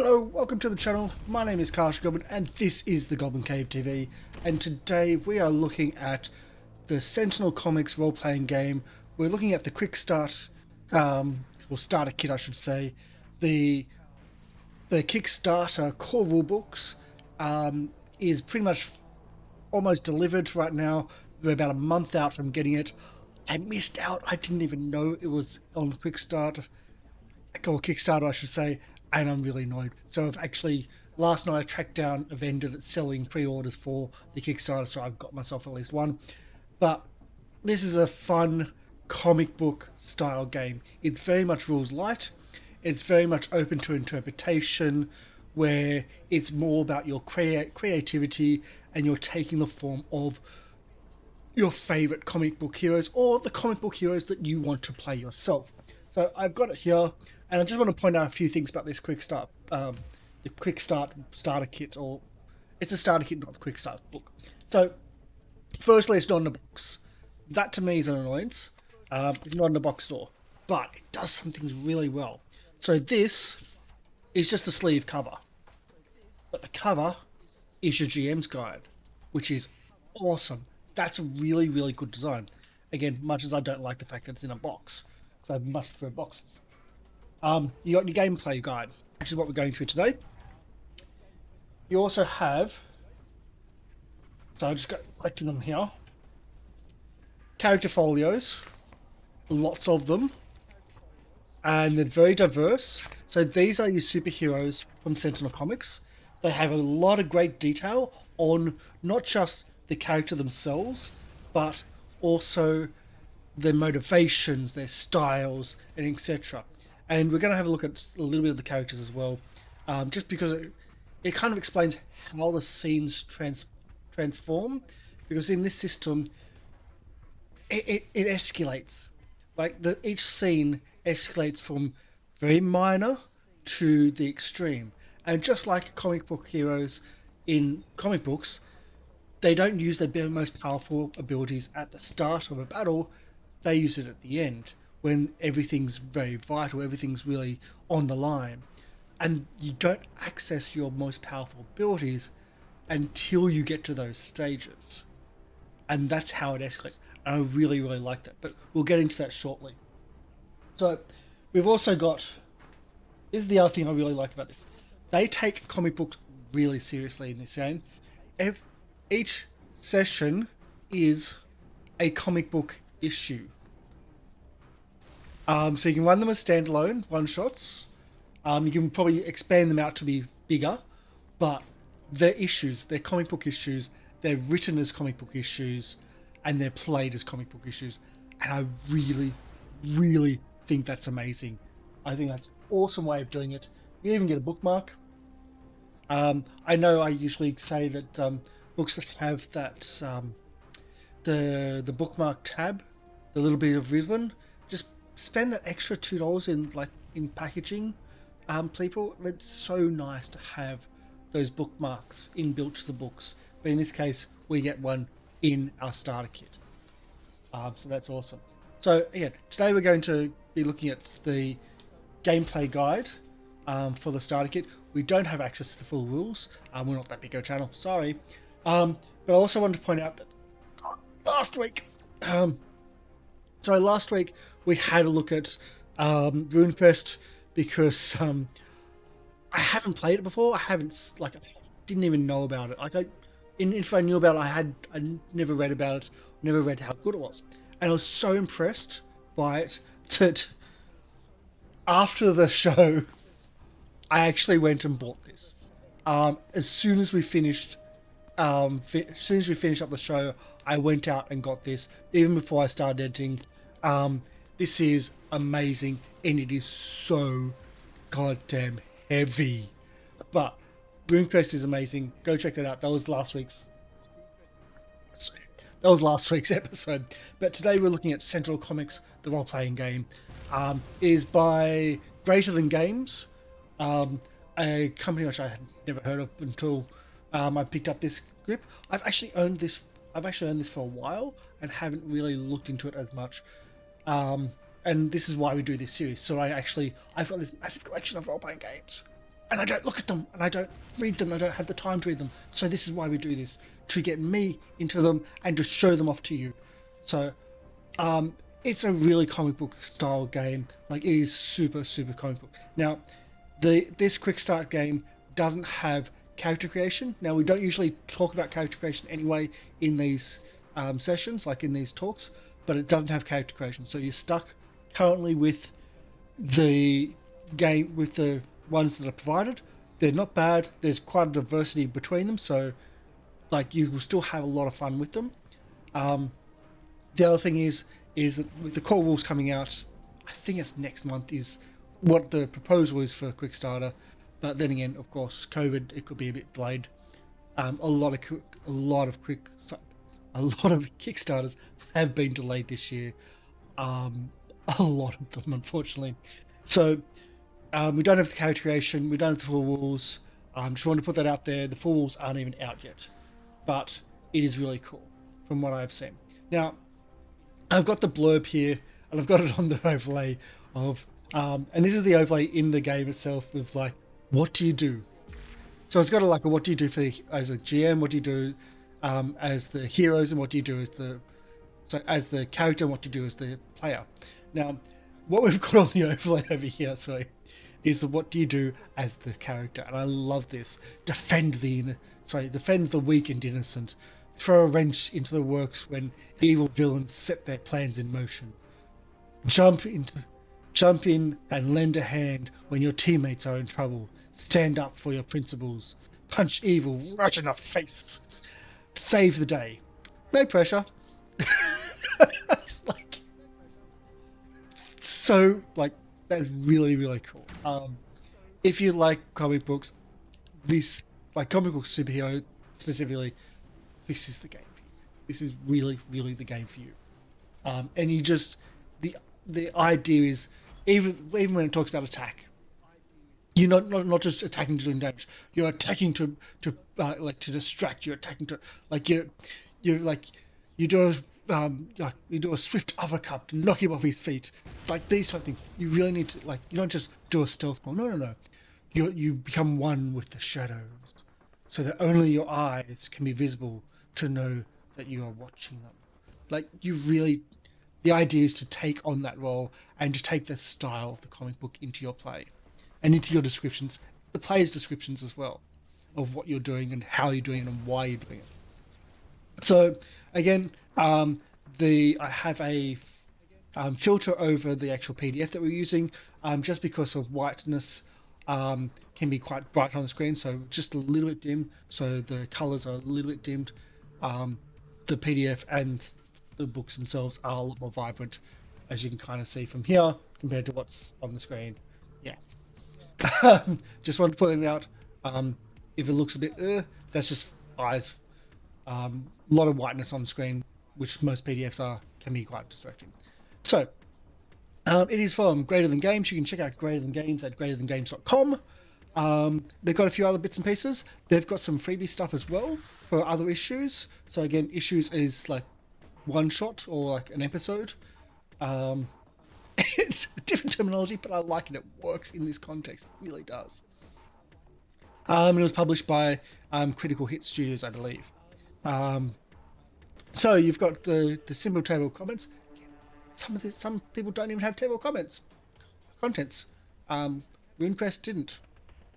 Hello, welcome to the channel. My name is Karsh Goblin and this is the Goblin Cave TV, and today we are looking at the Sentinel Comics role-playing game. We're looking at the quick start, or starter kit I should say. The Kickstarter core rulebooks is pretty much almost delivered right now. We're about a month out from getting it. I missed out. I didn't even know it was on quick start, or Kickstarter I should say, and I'm really annoyed. So I've actually, last night I tracked down a vendor that's selling pre-orders for the Kickstarter, so I've got myself at least one. But this is a fun comic book style game. It's very much rules light. It's very much open to interpretation, where it's more about your creativity, and you're taking the form of your favorite comic book heroes or the comic book heroes that you want to play yourself. So I've got it here, and I just want to point out a few things about this quick start, the quick start starter kit, or it's a starter kit, not the quick start book. So firstly, it's not in the box. That to me is an annoyance. It's not in the box store, but it does some things really well. So this is just a sleeve cover, but the cover is your GM's guide, which is awesome. That's a really, really good design. Again, much as I don't like the fact that it's in a box, because I much prefer boxes. You got your gameplay guide, which is what we're going through today. You also have, so I just got collecting them here, character folios, lots of them, and they're very diverse. So these are your superheroes from Sentinel Comics. They have a lot of great detail on not just the character themselves, but also their motivations, their styles, and etc. And we're going to have a look at a little bit of the characters as well, just because it kind of explains how the scenes transform. Because in this system, it escalates. Like each scene escalates from very minor to the extreme. And just like comic book heroes in comic books, they don't use their most powerful abilities at the start of a battle. They use it at the end, when everything's very vital, everything's really on the line. And you don't access your most powerful abilities until you get to those stages. And that's how it escalates. And I really, really like that. But we'll get into that shortly. So we've also got, this is the other thing I really like about this. They take comic books really seriously in this game. Each session is a comic book issue. So you can run them as standalone one-shots. You can probably expand them out to be bigger, but they're issues. They're comic book issues. They're written as comic book issues, and they're played as comic book issues. And I really, really think that's amazing. I think that's an awesome way of doing it. You even get a bookmark. I know I usually say that books that have that the bookmark tab, the little bit of ribbon, just spend that extra $2 in packaging. People, it's so nice to have those bookmarks inbuilt to the books, but in this case we get one in our starter kit. So that's awesome. So again, today we're going to be looking at the gameplay guide for the starter kit. We don't have access to the full rules. We're not that big of a channel, sorry. But I also wanted to point out that last week, last week we had a look at RuneQuest, because I haven't played it before. I didn't even know about it. If I knew about it, I never read about it, never read how good it was. And I was so impressed by it that after the show, I actually went and bought this. As soon as we finished up the show, I went out and got this, even before I started editing. This is amazing, and it is so goddamn heavy. But RuneQuest is amazing. Go check that out. That was last week's episode. But today we're looking at Sentinel Comics, the role-playing game. It is by Greater Than Games, a company which I had never heard of until I picked up this grip. I've actually owned this for a while and haven't really looked into it as much. And this is why we do this series. So I've got this massive collection of role-playing games. and I don't look at them, and I don't read them. I don't have the time to read them. So this is why we do this, to get me into them and to show them off to you. So it's a really comic book style game. Like, it is super, super comic book. Now, this quick start game doesn't have character creation. Now, we don't usually talk about character creation anyway in these sessions, like in these talks, but it doesn't have character creation. So you're stuck currently with the game, with the ones that are provided. They're not bad. There's quite a diversity between them, so like you will still have a lot of fun with them. The other thing is that with the core rules coming out, I think it's next month, is what the proposal is for Quickstarter. But then again, of course, COVID, it could be a bit delayed. A lot of Kickstarters have been delayed this year. A lot of them, unfortunately. So we don't have the character creation, we don't have the full rules. Just want to put that out there. The full rules aren't even out yet, but it is really cool from what I've seen. Now, I've got the blurb here, and I've got it on the overlay of, and this is the overlay in the game itself with like, what do you do? So it's got a what do you do as a GM, what do you do as the heroes, and what do you do as the character, and what do you do as the player. Now, what we've got on the overlay over here, is the what do you do as the character, and I love this. Defend the weak and innocent. Throw a wrench into the works when evil villains set their plans in motion. Jump in and lend a hand when your teammates are in trouble. Stand up for your principles. Punch evil right in the face. Save the day. No pressure. That's really, really cool. If you like comic books, comic book superhero specifically, this is the game for you. This is really, really the game for you. And you just, the idea is, even when it talks about attack, you're not just attacking to do damage. You're attacking to distract. You're attacking to you do a swift uppercut to knock him off his feet. Like these type of things. You really need to you don't just do a stealth ball. No. You become one with the shadows, so that only your eyes can be visible to know that you are watching them. The idea is to take on that role and to take the style of the comic book into your play and into your descriptions, the player's descriptions as well, of what you're doing and how you're doing it and why you're doing it. So again, I have a filter over the actual PDF that we're using, just because of whiteness can be quite bright on the screen, so just a little bit dim, so the colors are a little bit dimmed. The PDF and the books themselves are a lot more vibrant, as you can kind of see from here compared to what's on the screen. Yeah. Just wanted to put it out. If it looks a bit that's just eyes. A lot of whiteness on the screen, which most PDFs can be quite distracting. So it is from Greater Than Games. You can check out Greater Than Games at greaterthangames.com. They've got a few other bits and pieces. They've got some freebie stuff as well for other issues. So again, issues is like one shot or like an episode. It's a different terminology, but I like it. It works in this context. It really does. It was published by Critical Hit Studios, I believe. So you've got the simple table of comments. Some people don't even have table of contents. RuneQuest didn't,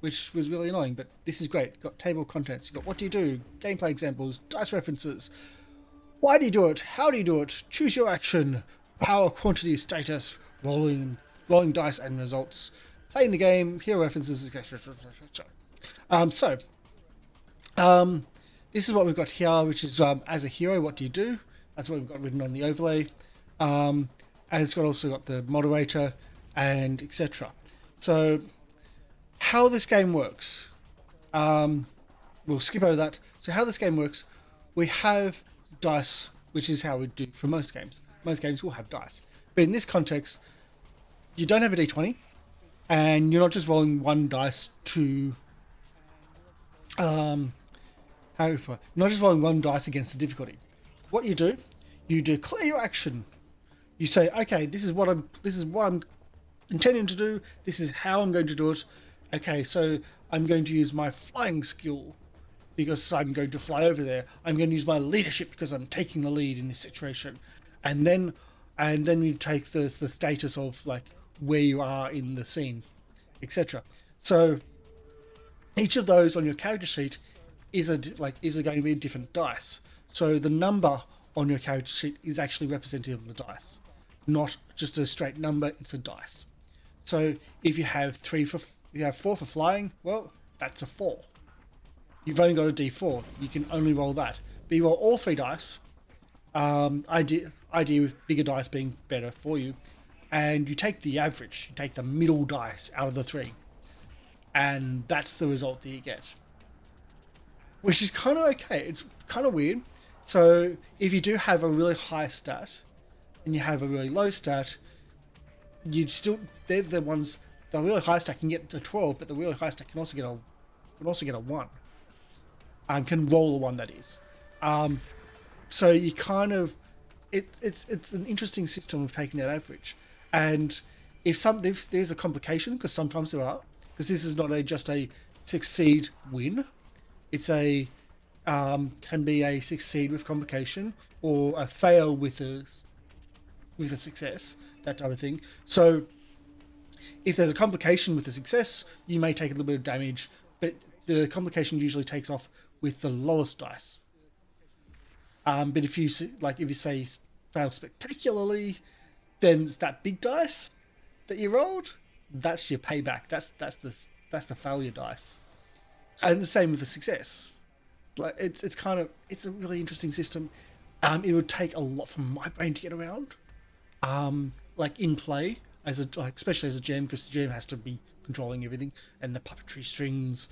which was really annoying, but this is great. You've got table of contents. You've got what do you do, gameplay examples, dice references, why do you do it, how do you do it, choose your action, power, quantity, status, rolling dice and results, playing the game, hero references, etc. This is what we've got here, which is as a hero, what do you do? That's what we've got written on the overlay. And it's also got the moderator and etc. So how this game works, we'll skip over that. So how this game works, we have dice, which is how we do for most games. Most games will have dice. But in this context, you don't have a d20, and you're not just rolling one dice to... not just rolling one dice against the difficulty. What you do, you declare your action. You say, okay, this is what I'm intending to do. This is how I'm going to do it, okay, so I'm going to use my flying skill because I'm going to fly over there. I'm going to use my leadership because I'm taking the lead in this situation, and then you take the status of like where you are in the scene, etc. So each of those on your character sheet is going to be a different dice. So the number on your character sheet is actually representative of the dice, not just a straight number. It's a dice. So if you have four for flying, well, that's a four. You've only got a D4. You can only roll that. But you roll all three dice. Idea with bigger dice being better for you, and you take the average. You take the middle dice out of the three, and that's the result that you get, which is kind of okay. It's kind of weird. So if you do have a really high stat and you have a really low stat, you'd still they're the ones. The really high stat can get to 12, but the really high stat can also get a 1. Can roll a 1, that is. So you kind of it's an interesting system of taking that average, and if there's a complication, because sometimes there are, because this is not just a succeed win, it's a can be a succeed with complication or a fail with a success, that type of thing. So if there's a complication with a success, you may take a little bit of damage, but the complication usually takes off with the lowest dice. But if you say fail spectacularly, then it's that big dice that you rolled. That's your payback. That's the failure dice, and the same with the success. Like it's a really interesting system. It would take a lot from my brain to get around. Like in play especially as a GM, because the GM has to be controlling everything and the puppetry strings.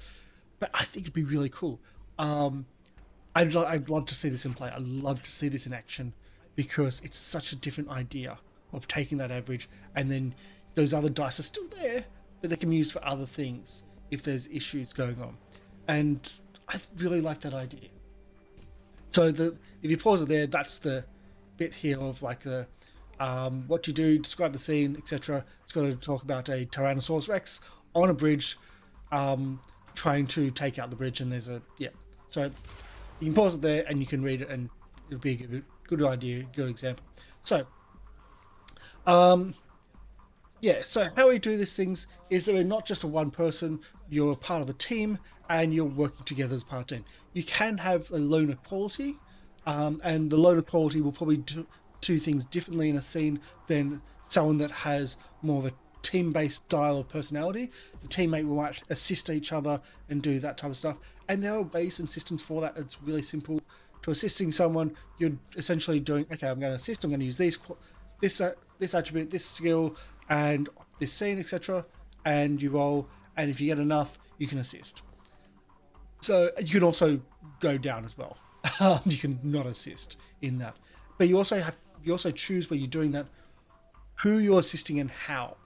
But I think it'd be really cool. I'd love to see this in play. I'd love to see this in action, because it's such a different idea of taking that average, and then those other dice are still there, but they can be used for other things if there's issues going on. And I really like that idea. So if you pause it there, that's the bit here of like the what you do, describe the scene, etc. It's got to talk about a Tyrannosaurus Rex on a bridge, trying to take out the bridge, and there's a So you can pause it there and you can read it, and it'll be a good idea, good example. So, so how we do these things is that we're not just a one person, you're part of a team, and you're working together as part of a team. You can have a loner quality, and the loner quality will probably do things differently in a scene than someone that has more of a team-based style of personality. The teammate might assist each other and do that type of stuff, and there are ways and systems for that. It's really simple. To assisting someone, you're essentially doing, okay, I'm going to assist, I'm going to use this attribute, this skill, and this scene, etc., and you roll, and if you get enough, you can assist. So you can also go down as well. You can not assist in that, but you also choose when you're doing that who you're assisting and how.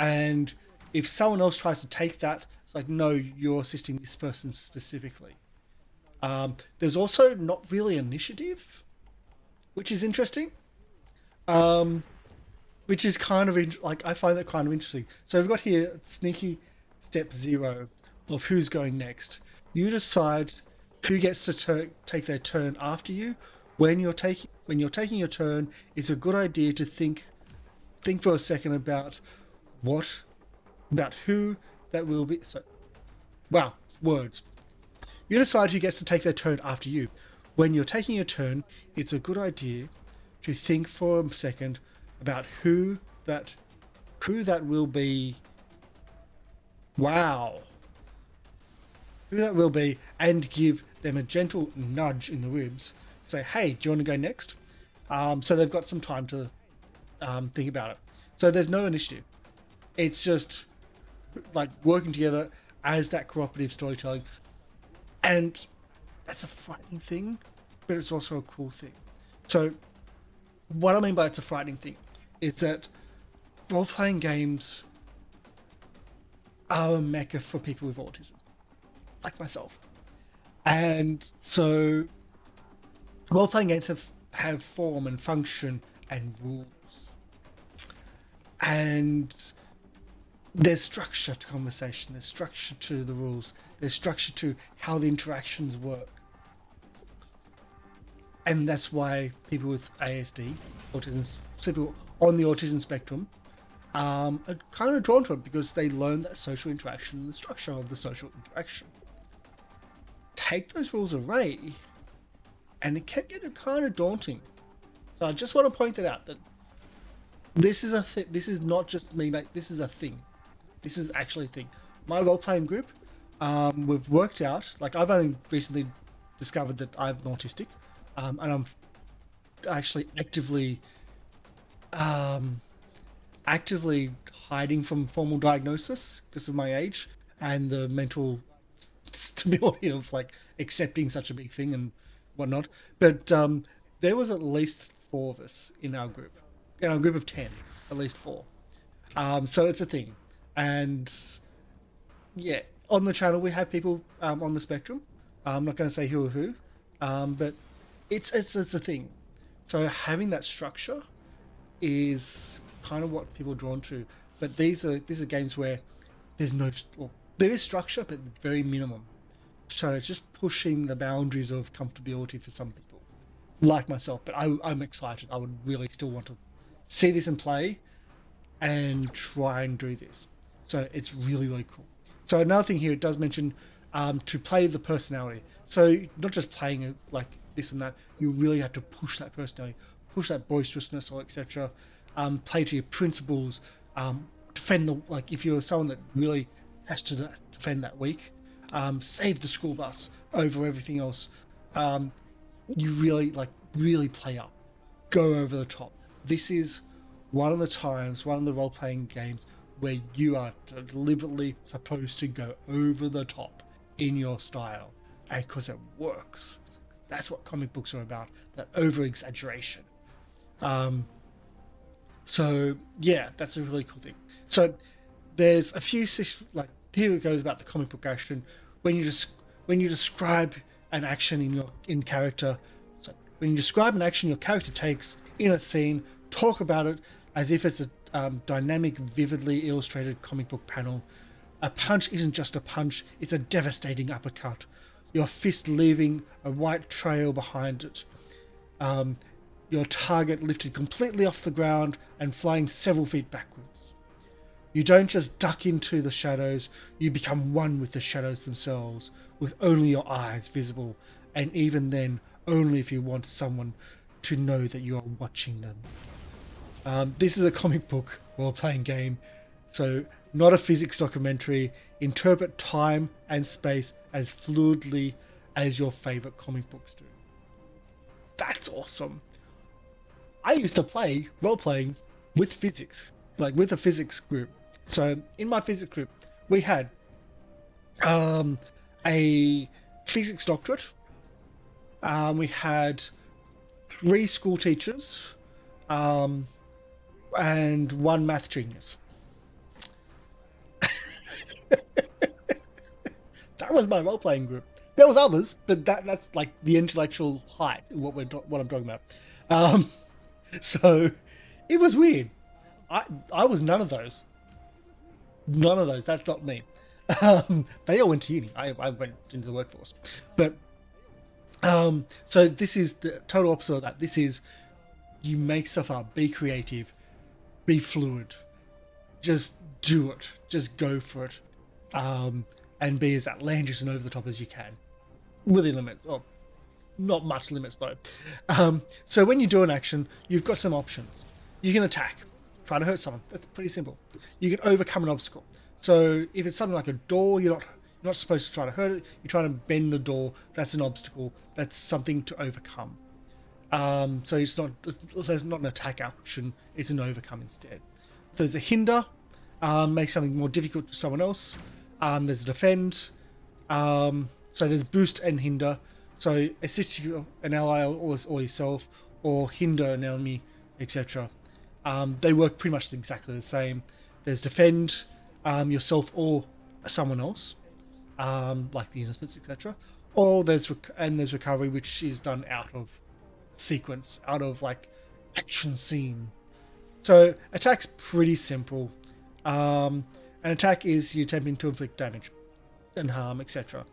And if someone else tries to take that, it's like, no, you're assisting this person specifically. There's also not really initiative, which is interesting. Which is kind of I find that kind of interesting. So we've got here sneaky step 0 of who's going next. You decide who gets to take their turn after you. When you're taking your turn, it's a good idea to think for a second about who that will be. So, wow, words. You decide who gets to take their turn after you. When you're taking your turn, it's a good idea to think for a second about who that will be. Wow. Who that will be, and give them a gentle nudge in the ribs. Say, hey, do you want to go next? So they've got some time to think about it. So there's no initiative. It's just like working together as that cooperative storytelling. And that's a frightening thing, but it's also a cool thing. So what I mean by it's a frightening thing is that role-playing games are a mecca for people with autism, like myself. And so role-playing games have form and function and rules. And there's structure to conversation, there's structure to the rules, there's structure to how the interactions work. And that's why people with ASD, autism, people on the autism spectrum, are kind of drawn to it, because they learn that social interaction and the structure of the social interaction. Take those rules away, and it can get kind of daunting. So I just want to point that out, that this is a thing. This is not just me. Like, this is a thing. This is actually a thing. My role-playing group, we've worked out. Like, I've only recently discovered that I'm autistic, and I'm actually actively hiding from formal diagnosis because of my age and the mental stability of like accepting such a big thing and whatnot. But there was at least 4 of us in our group. In our group of 10, at least 4. So it's a thing. And yeah, on the channel we have people on the spectrum. I'm not going to say who or who, but it's a thing. So having that structure is kind of what people are drawn to. But these are games where there's no, well, there is structure, but very minimum. So it's just pushing the boundaries of comfortability for some people, like myself. But I'm excited. I would really still want to see this in play and try and do this. So it's really, really cool. So another thing here, it does mention to play the personality. So not just playing it like this and that, you really have to push that personality, push that boisterousness or etc. Play to your principles, defend the, like if you're someone that really has to defend that week, save the school bus over everything else. You really play up, go over the top. This is one of the role-playing games where you are deliberately supposed to go over the top in your style, and because it works. That's what comic books are about, that over-exaggeration. So yeah, that's a really cool thing. So there's a few, like here it goes about the comic book action. When you describe an action in character, so when you describe an action your character takes in a scene, talk about it as if it's a dynamic, vividly illustrated comic book panel. A punch isn't just a punch, it's a devastating uppercut. Your fist leaving a white trail behind it. Your target lifted completely off the ground and flying several feet backwards. You don't just duck into the shadows, you become one with the shadows themselves, with only your eyes visible, and even then, only if you want someone to know that you are watching them. This is a comic book role-playing game, so not a physics documentary. Interpret time and space as fluidly as your favorite comic books do. That's awesome. I used to play role-playing with physics, like with a physics group. So in my physics group, we had a physics doctorate. We had 3 school teachers, and 1 math genius. That was my role-playing group. There was others, but that's like the intellectual height, what I'm talking about. So it was weird. I was none of those. None of those. That's not me. They all went to uni. I went into the workforce. But so this is the total opposite of that. This is, you make stuff up, be creative, be fluid, just do it, just go for it, and be as outlandish and over the top as you can, within limit. Oh, not much limits though. So when you do an action, you've got some options. You can attack, try to hurt someone. That's pretty simple. You can overcome an obstacle. So if it's something like a door, you're not supposed to try to hurt it. You're trying to bend the door. That's an obstacle. That's something to overcome. So there's not an attack action. It's an overcome instead. There's a hinder, make something more difficult to someone else. There's a defend. So there's boost and hinder. So assist you, an ally or yourself, or hinder an enemy, etc. They work pretty much exactly the same. There's defend, yourself or someone else, like the innocents, etc. Or there's recovery, which is done out of sequence, out of like action scene. So attack's pretty simple, and An attack is you attempting to inflict damage and harm, etc.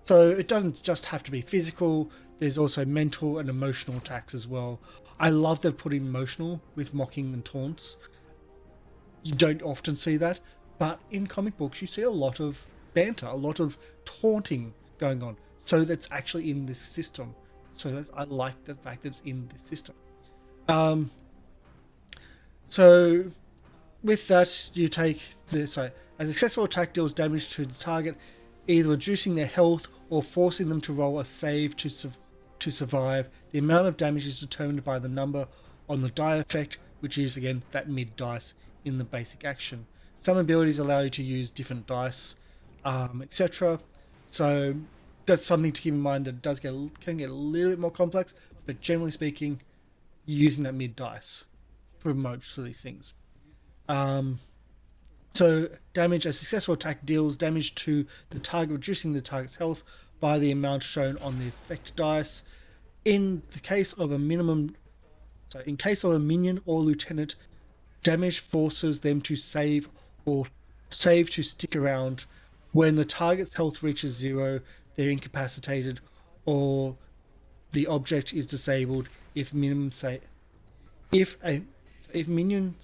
So it doesn't just have to be physical. There's also mental and emotional attacks as well. I love they've put in emotional with mocking and taunts. You don't often see that, but in comic books you see a lot of banter, a lot of taunting going on. So that's actually in this system. So I like the fact that it's in this system. Um, so with that, you take a successful attack deals damage to the target, either reducing their health or forcing them to roll a save to survive. The amount of damage is determined by the number on the die effect, which is again that mid dice in the basic action. Some abilities allow you to use different dice, etc. So that's something to keep in mind, that it can get a little bit more complex, but generally speaking, you're using that mid dice for most of these things. So damage, a successful attack deals damage to the target, reducing the target's health by the amount shown on the effect dice. In case of a minion or lieutenant, damage forces them to save to stick around. When the target's health reaches 0, they're incapacitated, or the object is disabled if minimum save. If a minion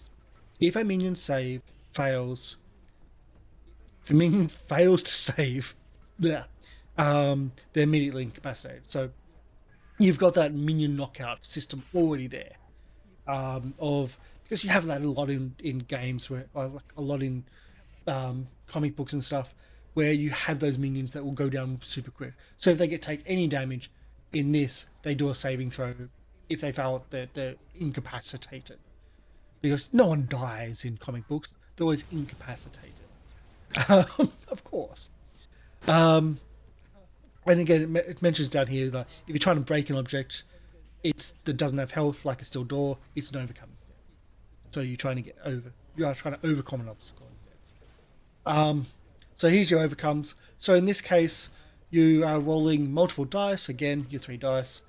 save fails, if a minion fails to save, they're immediately incapacitated. So you've got that minion knockout system already there. Because you have that a lot in games, where like a lot in comic books and stuff, where you have those minions that will go down super quick. So if they take any damage in this, they do a saving throw. If they fail, they're incapacitated. Because no one dies in comic books; they're always incapacitated. Of course. And again, it mentions down here that if you're trying to break an object, that doesn't have health, like a steel door, it's an overcome instead. So you are trying to overcome an obstacle instead. So here's your overcomes. So in this case, you are rolling multiple dice. Again, your 3 dice,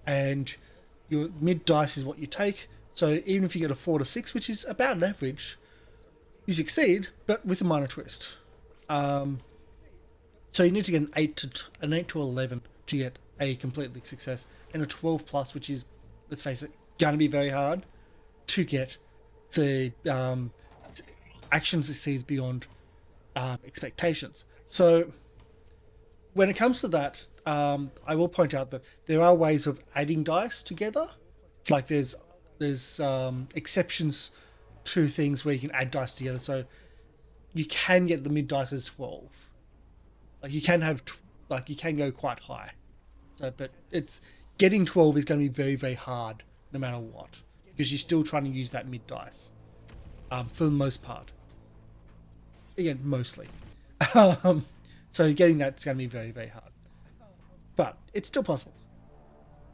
and your mid dice is what you take. So even if you get a 4 to 6, which is about an average, you succeed, but with a minor twist. So you need to get an 8 to 11 to get a completely success, and a 12 plus, which is, let's face it, gonna be very hard to get the action succeeds beyond expectations. So when it comes to that, I will point out that there are ways of adding dice together. Like there's exceptions to things where you can add dice together. So you can get the mid dice as 12. Like you can go quite high. So, but it's getting 12 is going to be very, very hard no matter what, because you're still trying to use that mid dice for the most part. Again, mostly. So getting that's going to be very, very hard, but it's still possible.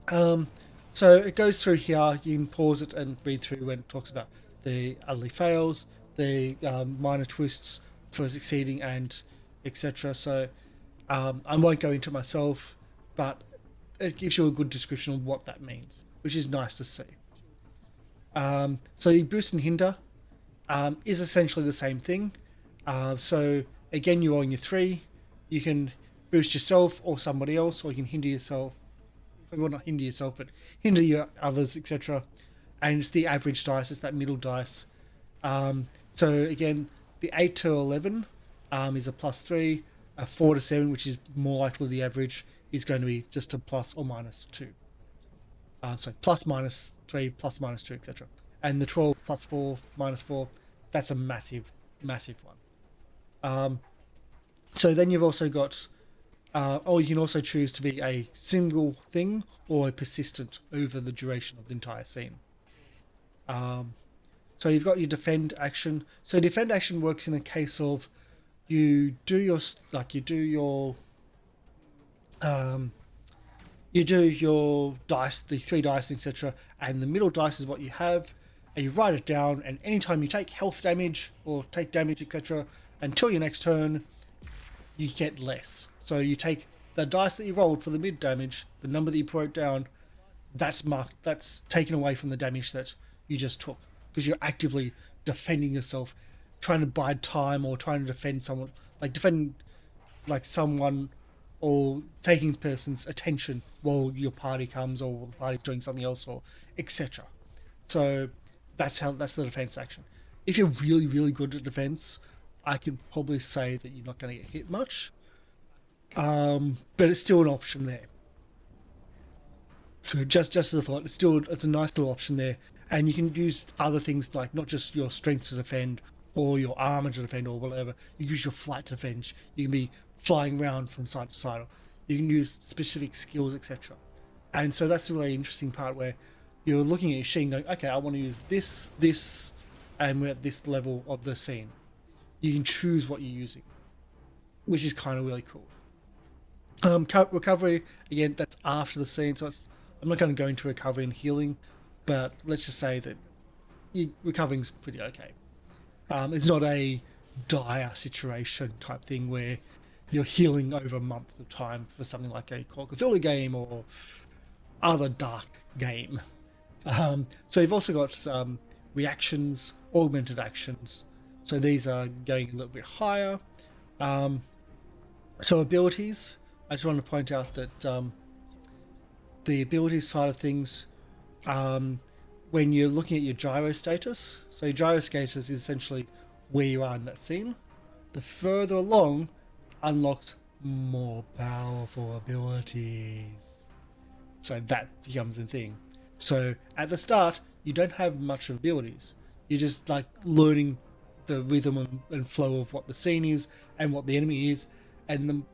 So it goes through here. You can pause it and read through when it talks about the utterly fails, the minor twists for succeeding, and etc. So I won't go into myself, but it gives you a good description of what that means, which is nice to see. So the boost and hinder is essentially the same thing. So again, you're on your 3. You can boost yourself or somebody else, or you can hinder yourself. Well, not hinder yourself, but hinder your others, etc. And it's the average dice, it's that middle dice. So again, the 8 to 11 is a +3. A 4 to 7, which is more likely the average, is going to be just a plus or minus 2. So plus minus 3, plus minus 2, etc. And the 12 plus 4, minus 4, that's a massive, massive one. So then you've also got, or you can also choose to be a single thing or a persistent over the duration of the entire scene. So you've got your defend action. So defend action works in a case of you do your dice, the 3 dice, etc., and the middle dice is what you have, and you write it down, and anytime you take health damage or take damage, etc., until your next turn, you get less. So you take the dice that you rolled for the mid damage, the number that you wrote down, that's taken away from the damage that you just took, because you're actively defending yourself trying to bide time or trying to defend someone, like defend like someone or taking person's attention while your party comes or while the party's doing something else or etc. So that's the defense action. If you're really really good at defense, I can probably say that you're not going to get hit much, but it's still an option there. So just as a thought, it's a nice little option there, and you can use other things like not just your strength to defend or your armor to defend or whatever. You use your flight to defend. You can be flying around from side to side. You can use specific skills, etc. And so that's a really interesting part where you're looking at your scene going, okay, I want to use this, and we're at this level of the scene. You can choose what you're using, which is kind of really cool. Recovery, again, that's after the scene, so I'm not going to go into recovery and healing, but let's just say that recovering's pretty okay. It's not a dire situation type thing where you're healing over months of time for something like a Call of Cthulhu game or other dark game. So you've also got reactions, augmented actions. So these are going a little bit higher. So abilities, I just want to point out that the abilities side of things, when you're looking at your gyro status, so your gyro status is essentially where you are in that scene. The further along unlocks more powerful abilities. So that becomes the thing. So at the start, you don't have much abilities. You're just like learning the rhythm and flow of what the scene is and what the enemy is, and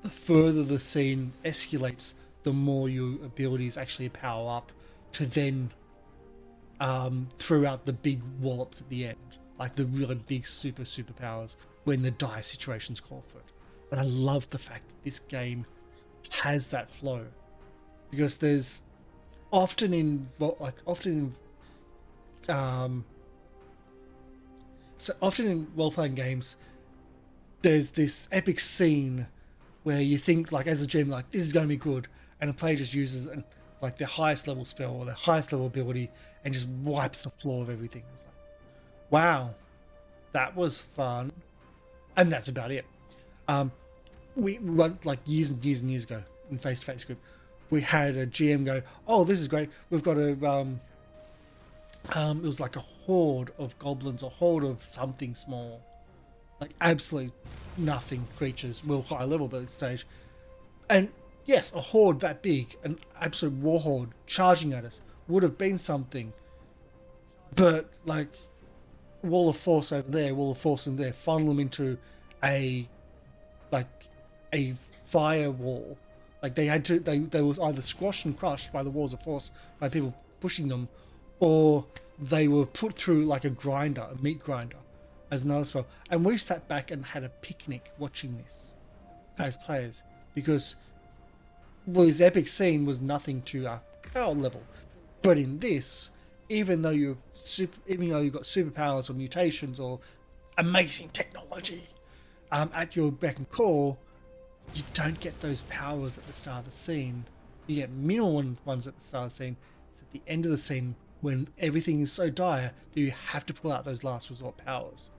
the further the scene escalates, the more your abilities actually power up to then throw out the big wallops at the end, like the really big super powers when the dire situations call for it. And I love the fact that this game has that flow, because there's often in role-playing games, there's this epic scene where you think, like, as a GM, like, this is going to be good, and a player just uses like their highest level spell or their highest level ability and just wipes the floor of everything. It's like, wow, that was fun, and that's about it. We went like years and years and years ago in face-to-face group. We had a GM go, "Oh, this is great. We've got a it was like a horde of goblins, a horde of something small, like absolutely nothing creatures, well high level by this stage, and yes, a horde that big, an absolute war horde charging at us would have been something, but like wall of force over there, wall of force in there, funnel them into a firewall. Like they were either squashed and crushed by the walls of force by people pushing them, or they were put through like a grinder, a meat grinder, as another spell. And we sat back and had a picnic watching this as players, because this epic scene was nothing to our power level. But in this, even though you've got superpowers or mutations or amazing technology at your beck and call, you don't get those powers at the start of the scene. You get minimal ones at the start of the scene. It's at the end of the scene when everything is so dire that you have to pull out those last resort powers.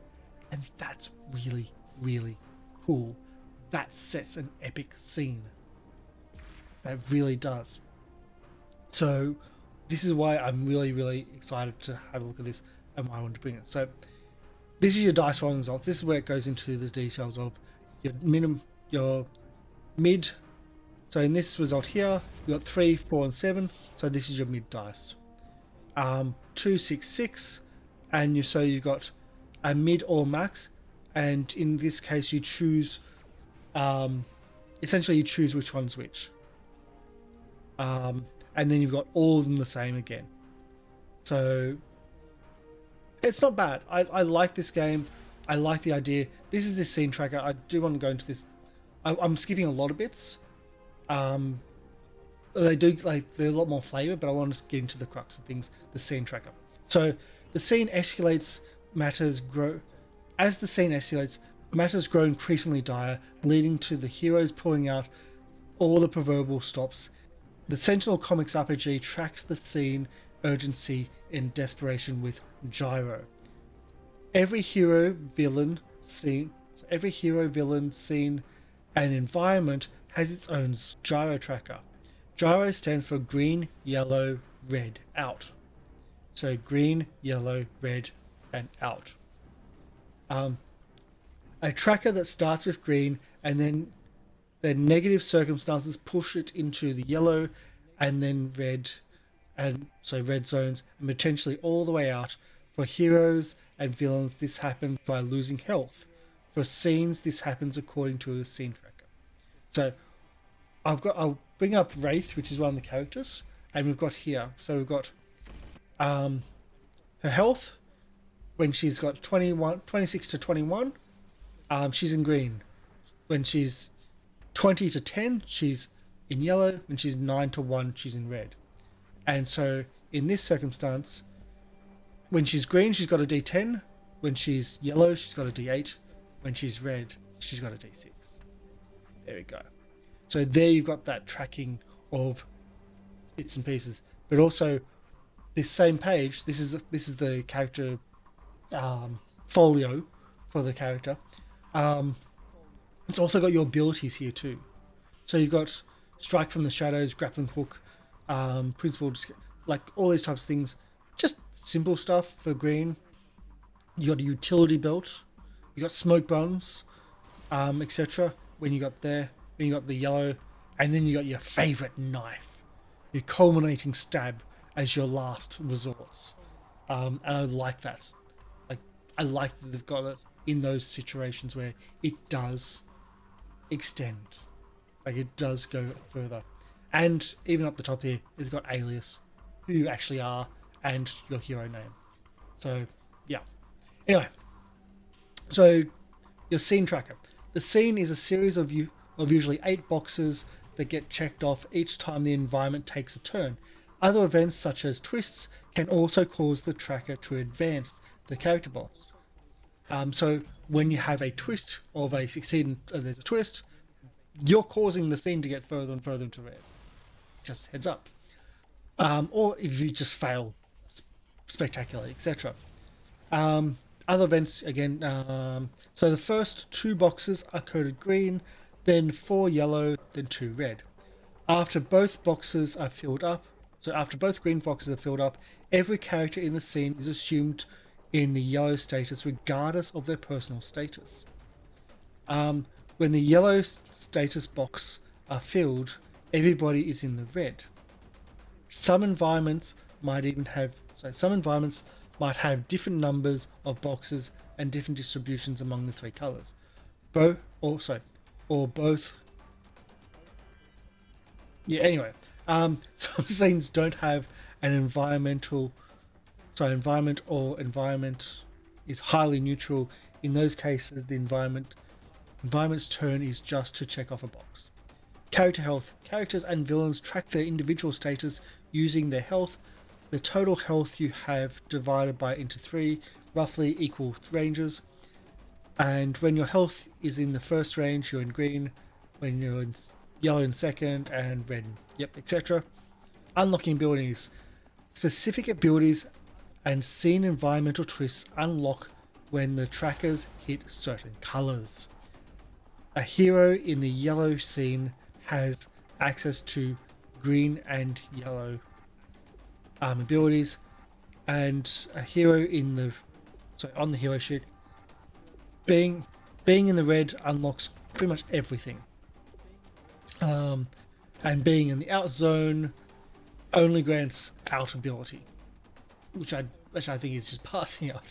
And that's really, really cool. That sets an epic scene. That really does. So this is why I'm really, really excited to have a look at this and why I want to bring it. So this is your dice rolling results. This is where it goes into the details of your your mid. So in this result here, we got 3, 4, and 7. So this is your mid dice. 2, 6, 6, and you've got a mid or max, and in this case you choose. Essentially, you choose which one's which. And then you've got all of them the same again. So it's not bad. I like this game. I like the idea. This is the scene tracker. I do want to go into this. I'm skipping a lot of bits. They're a lot more flavor, but I want to get into the crux of things. The scene tracker. So the scene escalates. Matters grow. As the scene escalates, matters grow increasingly dire, leading to the heroes pulling out all the proverbial stops. The Sentinel Comics RPG tracks the scene urgency and desperation with gyro. Every hero, villain, scene, every hero, villain, scene, and environment has its own gyro tracker. Gyro stands for green, yellow, red, out. So green, yellow, red, and out. Um, a tracker that starts with green and then negative circumstances push it into the yellow and then red, and so red zones, and potentially all the way out. For heroes and villains, this happens by losing health. For scenes, this happens according to a scene tracker. So I'll bring up Wraith, which is one of the characters, and we've got here. So we've got um, her health when she's got 26 to 21, she's in green. When she's 20 to 10, she's in yellow. When she's 9 to 1, she's in red. And so in this circumstance, when she's green, she's got a D10. When she's yellow, she's got a D8. When she's red, she's got a D6. There we go. So there you've got that tracking of bits and pieces. But also, this same page, this is the character folio for the character. It's also got your abilities here too. So you've got strike from the shadows, grappling hook, principle, like all these types of things. Just simple stuff for green. You got a utility belt. You got smoke bombs, etc. When you got there, when you got the yellow, and then you got your favorite knife, your culminating stab as your last resource. And I like that. Like I like that they've got it in those situations where it does extend, like it does go further. And even up the top here, it's got alias, who you actually are, and your hero name. So yeah. Anyway, so your scene tracker. The scene is a series of usually 8 boxes that get checked off each time the environment takes a turn. Other events such as twists can also cause the tracker to advance the character box. So when you have a twist of a succeed, there's a twist, you're causing the scene to get further and further into red. Just heads up. Or if you just fail spectacularly, etc. Other events again. So the first 2 boxes are coded green, then 4 yellow, then 2 red. After both boxes are filled up, so after both green boxes are filled up, every character in the scene is assumed in the yellow status, regardless of their personal status. When the yellow status box are filled, everybody is in the red. Some environments might have different numbers of boxes and different distributions among the 3 colors. Both. Yeah. Anyway, some scenes don't have an environment is highly neutral. In those cases, the environment's turn is just to check off a box. Character health. Characters and villains track their individual status using their health. The total health you have divided by into 3 roughly equal ranges. And when your health is in the first range, you're in green. When you're in yellow in second, and red, etc. Unlocking abilities. Specific abilities and scene environmental twists unlock when the trackers hit certain colors. A hero in the yellow scene has access to green and yellow abilities, and a hero on the hero sheet, being in the red unlocks pretty much everything. And being in the out zone only grants out ability, which I think is just passing out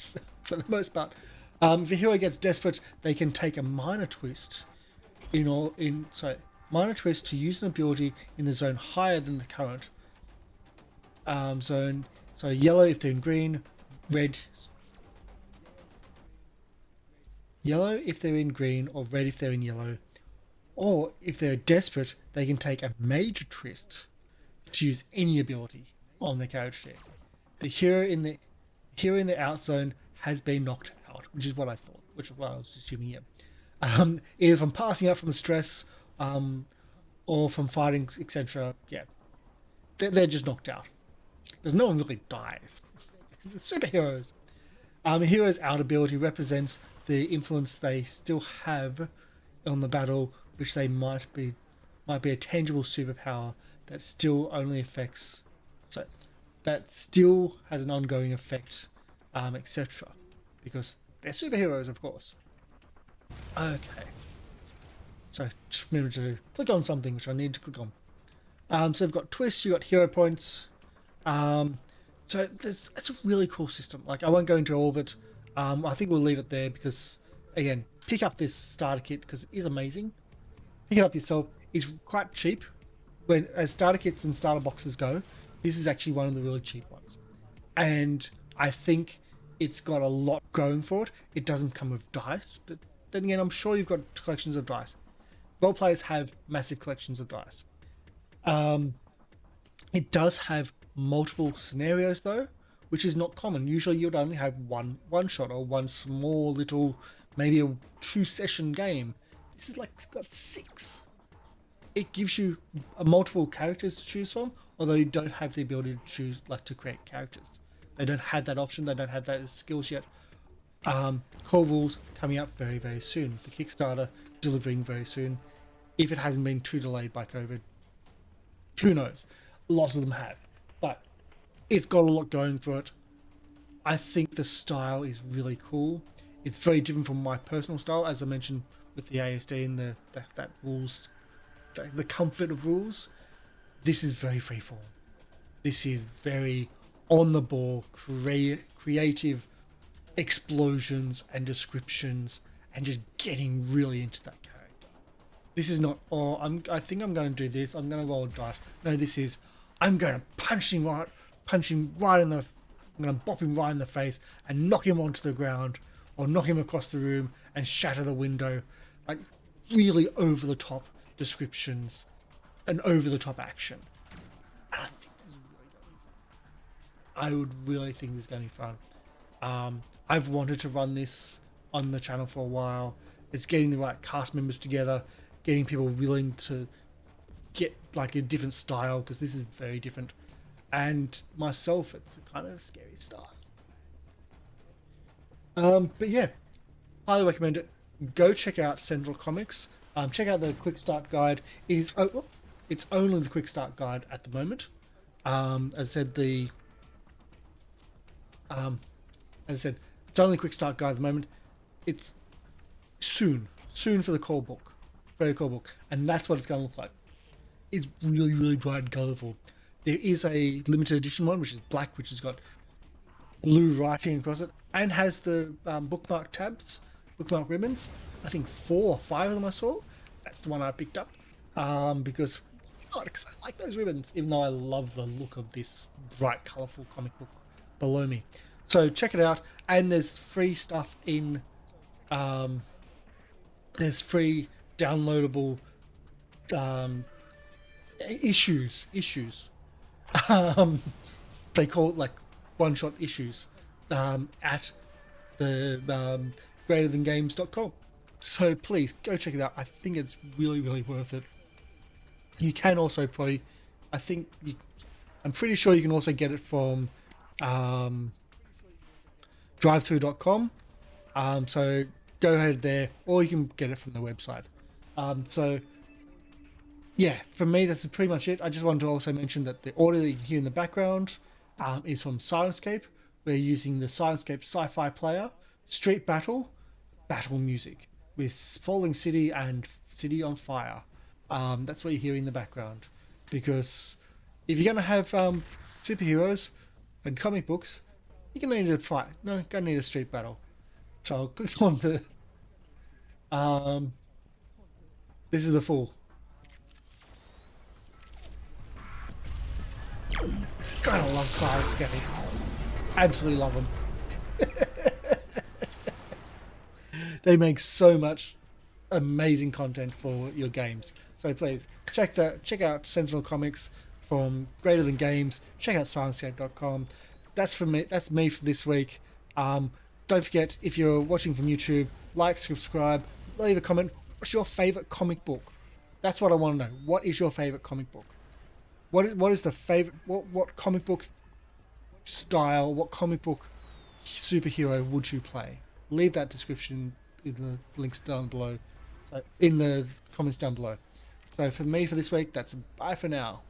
for the most part. If a hero gets desperate, they can take a minor twist minor twist to use an ability in the zone higher than the current zone. So yellow if they're in green, yellow if they're in green, or red if they're in yellow. Or if they're desperate, they can take a major twist to use any ability on the character sheet. The hero in the out zone has been knocked out, which is what I thought, which is what I was assuming here. Either from passing out from stress, or from fighting, etc. Yeah, they're just knocked out because no one really dies. It's superheroes. A hero's out ability represents the influence they still have on the battle, which they might be a tangible superpower that still only affects, so that still has an ongoing effect, etc. Because they're superheroes, of course. Okay, so just remember to click on something which I need to click on. So we've got twists, you've got hero points. Um, so it's a really cool system. Like, I won't go into all of it. I think we'll leave it there because, again, pick up this starter kit because it is amazing. Pick it up yourself. It's quite cheap. When as starter kits and starter boxes go, this is actually one of the really cheap ones. And I think it's got a lot going for it. It doesn't come with dice, but then again, I'm sure you've got collections of dice. Role players have massive collections of dice. Um, it does have multiple scenarios though, which is not common. Usually you'd only have one shot or one small little, maybe a 2 session game. This is like, it's got 6. It gives you multiple characters to choose from, although you don't have the ability to choose, like, to create characters. They don't have that option. They don't have that skills yet. Core rules coming up very, very soon. The Kickstarter delivering very soon. If it hasn't been too delayed by COVID, who knows? Lots of them have, but it's got a lot going for it. I think the style is really cool. It's very different from my personal style, as I mentioned with the ASD and that rules, the comfort of rules. This is very freeform. This is very on the ball, creative explosions and descriptions, and just getting really into that character. This is not, oh, I think I'm going to do this. I'm going to roll a dice. No, this is, I'm going to punch him right in the, I'm going to bop him right in the face and knock him onto the ground, or knock him across the room and shatter the window. Like, really over the top descriptions and over the top action. And I think this is really going to be fun. I would really think this is going to be fun. I've wanted to run this on the channel for a while. It's getting the right cast members together, getting people willing to get like a different style, because this is very different. And myself, it's a kind of scary style. But yeah, highly recommend it. Go check out Sentinel Comics. Check out the quick start guide. It's only the quick start guide at the moment. As I said, it's only a quick start guide at the moment. It's soon for the core book, very core book, and that's what it's going to look like. It's really, really bright and colourful. There is a limited edition one, which is black, which has got blue writing across it, and has the bookmark tabs, bookmark ribbons. I think 4 or 5 of them I saw. That's the one I picked up because I like those ribbons, even though I love the look of this bright, colourful comic book below me. So check it out, and there's free stuff in. There's free downloadable issues. They call it like one-shot issues at the greaterthangames.com. So please go check it out. I think it's really, really worth it. You can also probably, I'm pretty sure you can also get it from drivethrough.com. So go ahead there, or you can get it from the website. So yeah, for me, that's pretty much it. I just wanted to also mention that the audio that you can hear in the background is from Syrinscape. We're using the Syrinscape Sci-Fi Player, Street Battle music with Falling City and City on Fire. That's what you hear in the background. Because if you're going to have superheroes and comic books, you're going to need a fight. No, you're going to need a street battle. So I'll click on the... this is the full. God, I love Syrinscape. Absolutely love them. They make so much amazing content for your games. So please check out Sentinel Comics from Greater Than Games. Check out Syrinscape.com. That's for me. That's me for this week. Don't forget, if you're watching from YouTube, like, subscribe, leave a comment. What's your favorite comic book? That's what I want to know. What is your favorite comic book? What is the favorite? What comic book style? What comic book superhero would you play? Leave that description in the links down below, so in the comments down below. So for me for this week, that's bye for now.